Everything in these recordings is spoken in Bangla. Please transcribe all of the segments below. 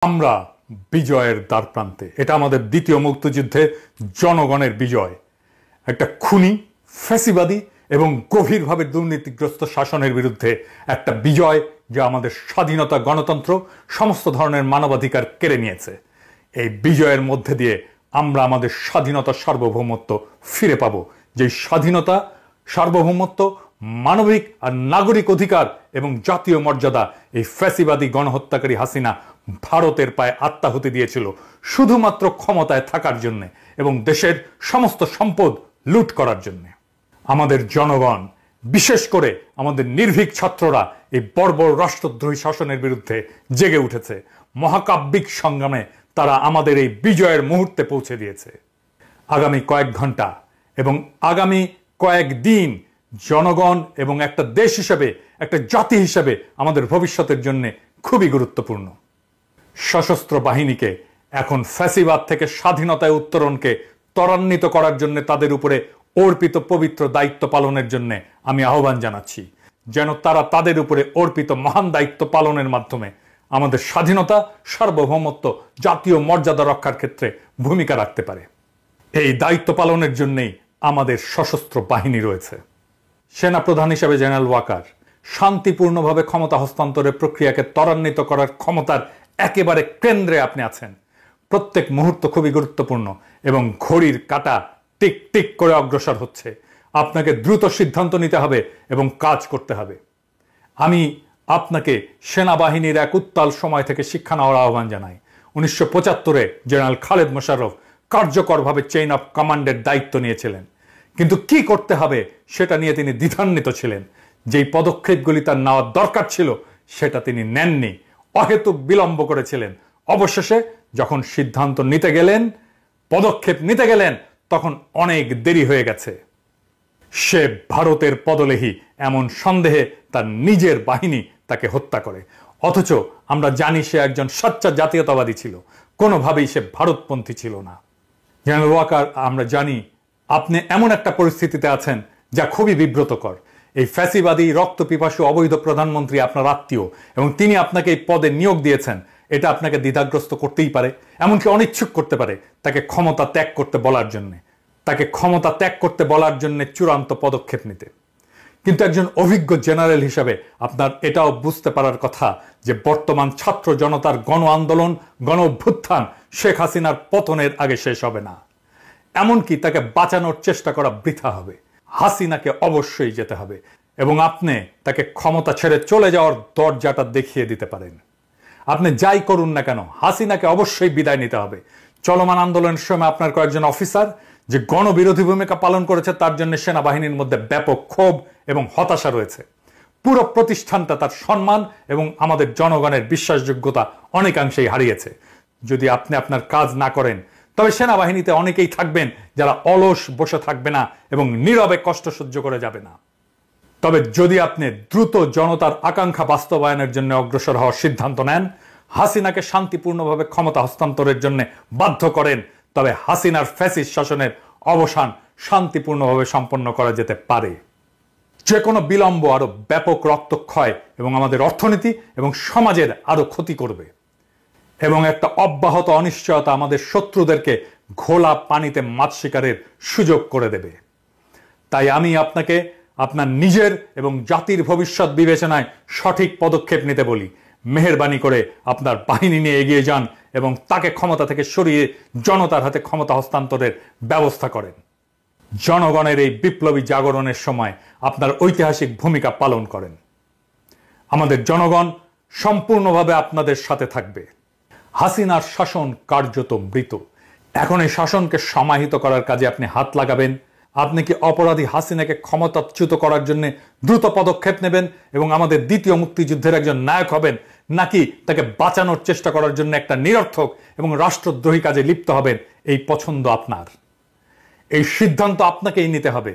আমরা বিজয়ের দ্বারপ্রান্তে। এটা আমাদের দ্বিতীয় মুক্তিযুদ্ধে জনগণের বিজয়। একটা খুনি, ফ্যাসিবাদী এবং গভীরভাবে দুর্নীতিগ্রস্ত শাসনের বিরুদ্ধে একটা বিজয়, যা আমাদের স্বাধীনতা, গণতন্ত্র, সমস্ত ধরনের মানবাধিকার কেড়ে নিয়েছে। এই বিজয়ের মধ্যে দিয়ে আমরা আমাদের স্বাধীনতা, সার্বভৌমত্ব ফিরে পাব। যে স্বাধীনতা, সার্বভৌমত্ব, মানবিক আর নাগরিক অধিকার এবং জাতীয় মর্যাদা এই ফ্যাসিবাদী গণহত্যাকারী হাসিনা ভারতের পায়ে আত্মাহুতি দিয়েছিল শুধুমাত্র ক্ষমতায় থাকার জন্য এবং দেশের সমস্ত সম্পদ লুট করার জন্য। আমাদের জনগণ, বিশেষ করে আমাদের নির্ভীক ছাত্ররা এই বর্বর রাষ্ট্রদ্রোহী শাসনের বিরুদ্ধে জেগে উঠেছে। মহাকাব্যিক সংগ্রামে তারা আমাদের এই বিজয়ের মুহূর্তে পৌঁছে দিয়েছে। আগামী কয়েক ঘন্টা এবং আগামী কয়েকদিন জনগণ এবং একটা দেশ হিসেবে, একটা জাতি হিসেবে আমাদের ভবিষ্যতের জন্য খুবই গুরুত্বপূর্ণ। সশস্ত্র বাহিনীকে এখন ফ্যাসিবাদ থেকে স্বাধীনতায় উত্তরণকে ত্বরান্বিত করার জন্য তাদের উপরে অর্পিত পবিত্র দায়িত্ব পালনের জন্য আমি আহ্বান জানাচ্ছি, যেন তারা তাদের উপরে অর্পিত মহান দায়িত্ব পালনের মাধ্যমে আমাদের স্বাধীনতা, সার্বভৌমত্ব, জাতীয় মর্যাদা রক্ষার ক্ষেত্রে ভূমিকা রাখতে পারে। এই দায়িত্ব পালনের জন্যই আমাদের সশস্ত্র বাহিনী রয়েছে। সেনাপ্রধান হিসেবে জেনারেল ওয়াকার শান্তিপূর্ণভাবে ক্ষমতা হস্তান্তরের প্রক্রিয়াকে ত্বরান্বিত করার ক্ষমতার একেবারে কেন্দ্রে আপনি আছেন। প্রত্যেক মুহূর্ত খুবই গুরুত্বপূর্ণ এবং ঘড়ির কাঁটা টিক টিক করে অগ্রসর হচ্ছে। আপনাকে দ্রুত সিদ্ধান্ত নিতে হবে এবং কাজ করতে হবে। আমি আপনাকে সেনাবাহিনীর এক উত্তাল সময় থেকে শিক্ষা নেওয়ার আহ্বান জানাই। 1975-এ জেনারেল খালেদ মোশাররফ কার্যকরভাবে চেইন অফ কমান্ডের দায়িত্ব নিয়েছিলেন, কিন্তু কি করতে হবে সেটা নিয়ে তিনি দ্বিধান্বিত ছিলেন। যেই পদক্ষেপগুলি তার নেওয়ার দরকার ছিল সেটা তিনি নেননি, অহেতুক বিলম্ব করেছিলেন। অবশেষে যখন সিদ্ধান্ত নিতে গেলেন, পদক্ষেপ নিতে গেলেন, তখন অনেক দেরি হয়ে গেছে। সে ভারতের পদলেহী এমন সন্দেহে তার নিজের বাহিনী তাকে হত্যা করে। অথচ আমরা জানি সে একজন সচ্চা জাতীয়তাবাদী ছিল, কোনোভাবেই সে ভারতপন্থী ছিল না। জেনারেল ওয়াকার, আমরা জানি আপনি এমন একটা পরিস্থিতিতে আছেন যা খুবই বিব্রতকর। এই ফ্যাসিবাদী রক্তপিপাসু অবৈধ প্রধানমন্ত্রী আপনার আত্মীয় এবং তিনি আপনাকে এই পদে নিয়োগ দিয়েছেন। এটা আপনাকে দ্বিধাগ্রস্ত করতেই পারে, এমনকি অনিচ্ছুক করতে পারে তাকে ক্ষমতা ত্যাগ করতে বলার জন্য, তাকে ক্ষমতা ত্যাগ করতে বলার জন্য চূড়ান্ত পদক্ষেপ নিতে। কিন্তু একজন অভিজ্ঞ জেনারেল হিসাবে আপনার এটাও বুঝতে পারার কথা যে বর্তমান ছাত্র জনতার গণ আন্দোলন, গণ অভ্যুত্থান শেখ হাসিনার পতনের আগে শেষ হবে না। এমনকি তাকে বাঁচানোর চেষ্টা করা বৃথা হবে। হাসিনাকে অবশ্যই যেতে হবে এবং আপনি তাকে ক্ষমতা ছেড়ে চলে যাওয়ার দরজাটা দেখিয়ে দিতে পারেন। আপনি যাই করুন না কেন, হাসিনাকে অবশ্যই বিদায় নিতে হবে। চলমান আন্দোলনের সময় আপনার কয়েকজন অফিসার যে গণবিরোধী ভূমিকা পালন করেছে, তার জন্য সেনাবাহিনীর মধ্যে ব্যাপক ক্ষোভ এবং হতাশা রয়েছে। পুরো প্রতিষ্ঠানটা তার সম্মান এবং আমাদের জনগণের বিশ্বাসযোগ্যতা অনেকাংশেই হারিয়েছে। যদি আপনি আপনার কাজ না করেন, তবে সেনাবাহিনীতে অনেকেই থাকবেন যারা অলস বসে থাকবে না এবং নীরবে কষ্ট সহ্য করে যাবে না। তবে যদি আপনি দ্রুত জনতার আকাঙ্ক্ষা বাস্তবায়নের জন্য অগ্রসর হওয়ার সিদ্ধান্ত নেন, হাসিনাকে শান্তিপূর্ণভাবে ক্ষমতা হস্তান্তরের জন্য বাধ্য করেন, তবে হাসিনার ফ্যাসিস্ট শাসনের অবসান শান্তিপূর্ণভাবে সম্পন্ন করা যেতে পারে। যে কোনো বিলম্ব আরো ব্যাপক রক্তক্ষয় এবং আমাদের অর্থনীতি এবং সমাজের আরো ক্ষতি করবে এবং একটা অব্যাহত অনিশ্চয়তা আমাদের শত্রুদেরকে ঘোলা পানিতে মাছ শিকারের সুযোগ করে দেবে। তাই আমি আপনাকে আপনার নিজের এবং জাতির ভবিষ্যৎ বিবেচনায় সঠিক পদক্ষেপ নিতে বলি। মেহেরবানি করে আপনার বাহিনী নিয়ে এগিয়ে যান এবং তাকে ক্ষমতা থেকে সরিয়ে জনতার হাতে ক্ষমতা হস্তান্তরের ব্যবস্থা করেন। জনগণের এই বিপ্লবী জাগরণের সময় আপনার ঐতিহাসিক ভূমিকা পালন করেন। আমাদের জনগণ সম্পূর্ণভাবে আপনাদের সাথে থাকবে। হাসিনার শাসন কার্যত মৃত। এখন এই শাসনকে সমাহিত করার কাজে আপনি হাত লাগাবেন। আপনি কি অপরাধী হাসিনাকে ক্ষমতাচ্যুত করার জন্য দ্রুত পদক্ষেপ নেবেন এবং আমাদের দ্বিতীয় মুক্তিযুদ্ধের একজন নায়ক হবেন, নাকি তাকে বাঁচানোর চেষ্টা করার জন্য একটা নিরর্থক এবং রাষ্ট্রদ্রোহী কাজে লিপ্ত হবেন? এই পছন্দ আপনার, এই সিদ্ধান্ত আপনাকেই নিতে হবে।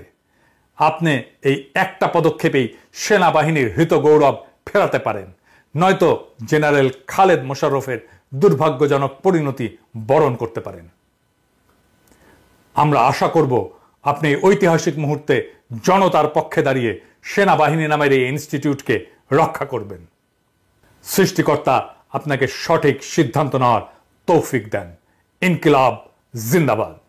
আপনি এই একটা পদক্ষেপেই সেনাবাহিনীর হৃত গৌরব ফেরাতে পারেন, নয়তো জেনারেল খালেদ মোশাররফের দুর্ভাগ্যজনক পরিণতি বরণ করতে পারেন। আমরা আশা করব আপনি এই ঐতিহাসিক মুহূর্তে জনতার পক্ষে দাঁড়িয়ে সেনাবাহিনী নামের এই ইনস্টিটিউটকে রক্ষা করবেন। সৃষ্টিকর্তা আপনাকে সঠিক সিদ্ধান্ত নেওয়ার তৌফিক দেন। ইনকিলাব জিন্দাবাদ।